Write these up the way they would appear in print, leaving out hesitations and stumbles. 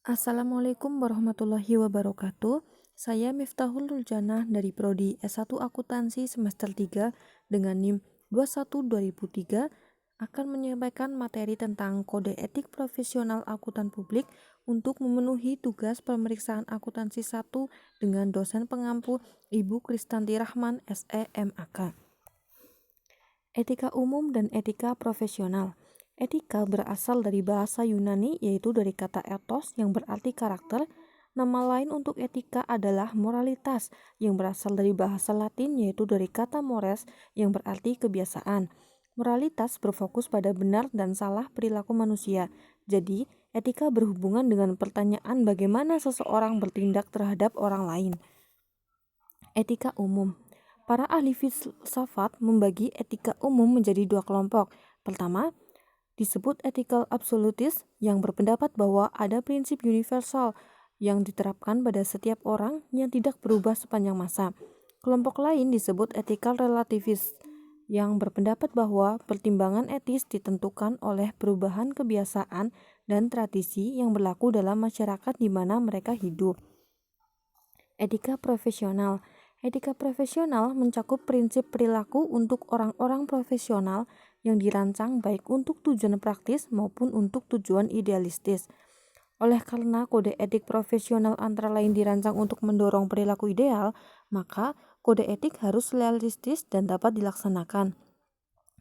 Assalamualaikum warahmatullahi wabarakatuh. Saya Miftahul Ruljana dari Prodi S1 Akuntansi semester 3 dengan NIM 21 2003 akan menyampaikan materi tentang kode etik profesional akuntan publik untuk memenuhi tugas pemeriksaan akuntansi 1 dengan dosen pengampu Ibu Kristanti Rahman SE MAK. Etika umum dan etika profesional. Etika berasal dari bahasa Yunani yaitu dari kata ethos yang berarti karakter. Nama lain untuk etika adalah moralitas yang berasal dari bahasa Latin yaitu dari kata mores yang berarti kebiasaan. Moralitas berfokus pada benar dan salah perilaku manusia. Jadi, etika berhubungan dengan pertanyaan bagaimana seseorang bertindak terhadap orang lain. Etika umum. Para ahli filsafat membagi etika umum menjadi dua kelompok. Pertama, disebut ethical absolutist yang berpendapat bahwa ada prinsip universal yang diterapkan pada setiap orang yang tidak berubah sepanjang masa. Kelompok lain disebut ethical relativist yang berpendapat bahwa pertimbangan etis ditentukan oleh perubahan kebiasaan dan tradisi yang berlaku dalam masyarakat di mana mereka hidup. Etika profesional. Etika profesional mencakup prinsip perilaku untuk orang-orang profesional yang dirancang baik untuk tujuan praktis maupun untuk tujuan idealistis. Oleh karena kode etik profesional antara lain dirancang untuk mendorong perilaku ideal, maka kode etik harus realistis dan dapat dilaksanakan.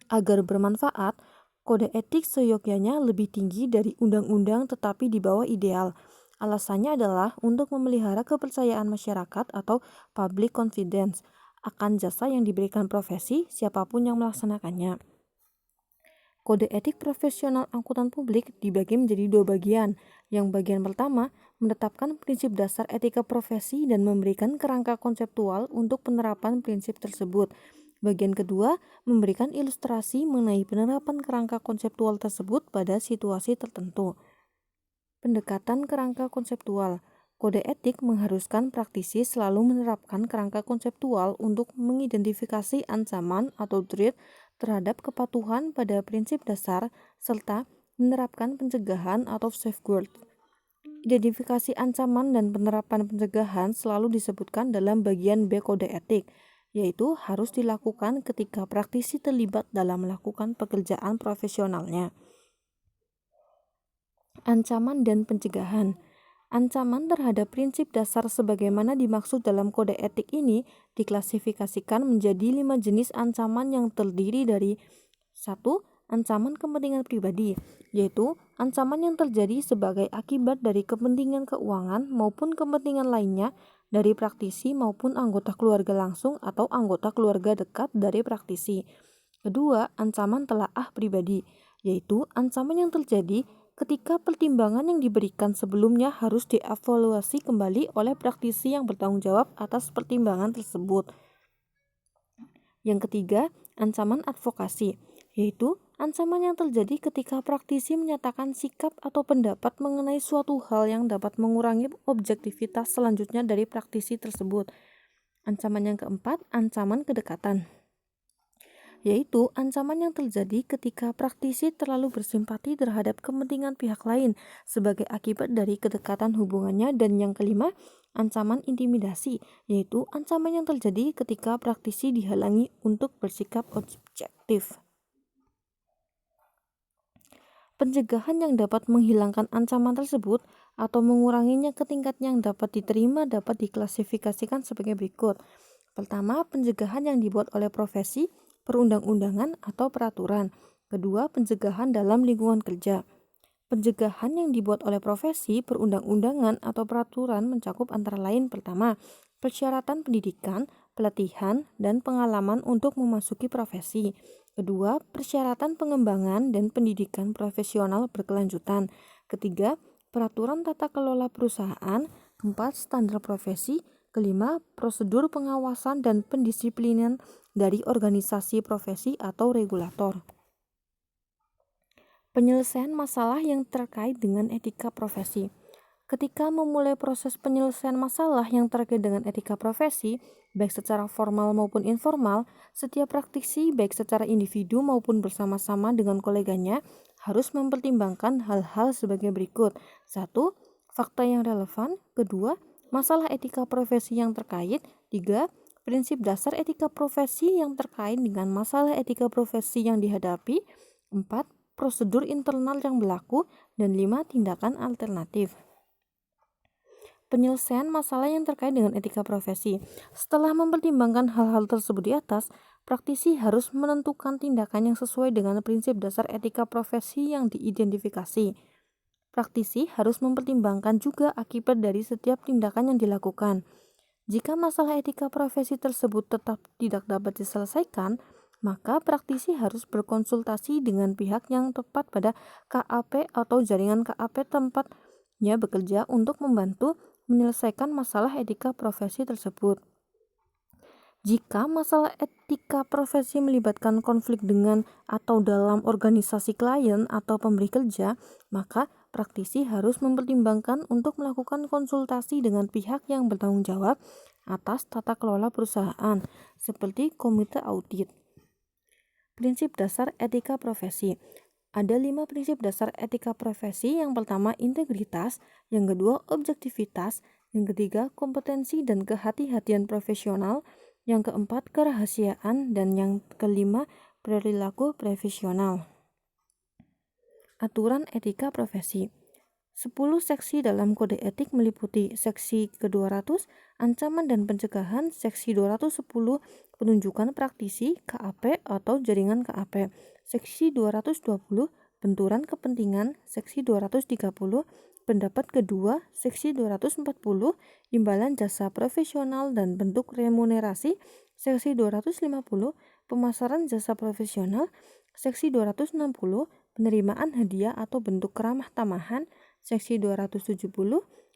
Agar bermanfaat, kode etik seyogyanya lebih tinggi dari undang-undang tetapi di bawah ideal. Alasannya adalah untuk memelihara kepercayaan masyarakat atau public confidence akan jasa yang diberikan profesi siapapun yang melaksanakannya. Kode etik profesional akuntan publik dibagi menjadi dua bagian. Yang bagian pertama menetapkan prinsip dasar etika profesi dan memberikan kerangka konseptual untuk penerapan prinsip tersebut. Bagian kedua memberikan ilustrasi mengenai penerapan kerangka konseptual tersebut pada situasi tertentu. Pendekatan kerangka konseptual. Kode etik mengharuskan praktisi selalu menerapkan kerangka konseptual untuk mengidentifikasi ancaman atau threat terhadap kepatuhan pada prinsip dasar serta menerapkan pencegahan atau safeguard. Identifikasi ancaman dan penerapan pencegahan selalu disebutkan dalam bagian B kode etik, yaitu harus dilakukan ketika praktisi terlibat dalam melakukan pekerjaan profesionalnya. Ancaman dan pencegahan. Ancaman terhadap prinsip dasar sebagaimana dimaksud dalam kode etik ini diklasifikasikan menjadi 5 jenis ancaman yang terdiri dari 1. Ancaman kepentingan pribadi, yaitu ancaman yang terjadi sebagai akibat dari kepentingan keuangan maupun kepentingan lainnya dari praktisi maupun anggota keluarga langsung atau anggota keluarga dekat dari praktisi. Kedua, ancaman telaah pribadi, yaitu ancaman yang terjadi ketika pertimbangan yang diberikan sebelumnya harus dievaluasi kembali oleh praktisi yang bertanggung jawab atas pertimbangan tersebut. Yang ketiga, ancaman advokasi, yaitu ancaman yang terjadi ketika praktisi menyatakan sikap atau pendapat mengenai suatu hal yang dapat mengurangi objektivitas selanjutnya dari praktisi tersebut. Ancaman yang keempat, ancaman kedekatan, yaitu ancaman yang terjadi ketika praktisi terlalu bersimpati terhadap kepentingan pihak lain sebagai akibat dari kedekatan hubungannya. Dan yang kelima, ancaman intimidasi, yaitu ancaman yang terjadi ketika praktisi dihalangi untuk bersikap objektif. Pencegahan yang dapat menghilangkan ancaman tersebut atau menguranginya ke tingkat yang dapat diterima dapat diklasifikasikan sebagai berikut. Pertama, pencegahan yang dibuat oleh profesi, perundang-undangan atau peraturan. Kedua, pencegahan dalam lingkungan kerja. Pencegahan yang dibuat oleh profesi, perundang-undangan atau peraturan mencakup antara lain: pertama, persyaratan pendidikan, pelatihan, dan pengalaman untuk memasuki profesi. Kedua, persyaratan pengembangan dan pendidikan profesional berkelanjutan. Ketiga, peraturan tata kelola perusahaan. Keempat, standar profesi. Kelima, prosedur pengawasan dan pendisiplinan dari organisasi profesi atau regulator. Penyelesaian masalah yang terkait dengan etika profesi. Ketika memulai proses penyelesaian masalah yang terkait dengan etika profesi, baik secara formal maupun informal, setiap praktisi baik secara individu maupun bersama-sama dengan koleganya harus mempertimbangkan hal-hal sebagai berikut. 1. fakta yang relevan. Kedua, masalah etika profesi yang terkait. 3. Prinsip dasar etika profesi yang terkait dengan masalah etika profesi yang dihadapi. 4. Prosedur internal yang berlaku. Dan 5. Tindakan alternatif. Penyelesaian masalah yang terkait dengan etika profesi. Setelah mempertimbangkan hal-hal tersebut di atas, praktisi harus menentukan tindakan yang sesuai dengan prinsip dasar etika profesi yang diidentifikasi. Praktisi harus mempertimbangkan juga akibat dari setiap tindakan yang dilakukan. Jika masalah etika profesi tersebut tetap tidak dapat diselesaikan, maka praktisi harus berkonsultasi dengan pihak yang tepat pada KAP atau jaringan KAP tempatnya bekerja untuk membantu menyelesaikan masalah etika profesi tersebut. Jika masalah etika profesi melibatkan konflik dengan atau dalam organisasi klien atau pemberi kerja, maka praktisi harus mempertimbangkan untuk melakukan konsultasi dengan pihak yang bertanggung jawab atas tata kelola perusahaan, seperti komite audit. Prinsip dasar etika profesi. Ada 5 prinsip dasar etika profesi. Yang pertama, integritas. Yang kedua, objektivitas. Yang ketiga, kompetensi dan kehati-hatian profesional. Yang keempat, kerahasiaan. Dan yang kelima, perilaku profesional. Aturan etika profesi. 10 seksi dalam kode etik meliputi seksi ke-200, ancaman dan pencegahan, seksi 210, penunjukan praktisi, KAP atau jaringan KAP, seksi 220, benturan kepentingan, seksi 230, pendapat kedua, seksi 240, imbalan jasa profesional dan bentuk remunerasi, seksi 250, pemasaran jasa profesional, seksi 260, penerimaan hadiah atau bentuk keramah tamahan, seksi 270,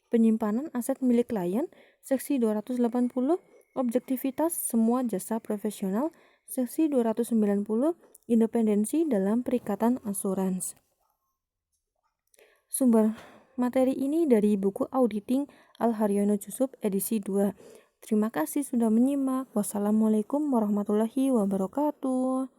penyimpanan aset milik klien, seksi 280, objektivitas semua jasa profesional, seksi 290, independensi dalam perikatan asuransi. Sumber materi ini dari buku Auditing Al-Haryono Jusuf edisi 2. Terima kasih sudah menyimak. Wassalamualaikum warahmatullahi wabarakatuh.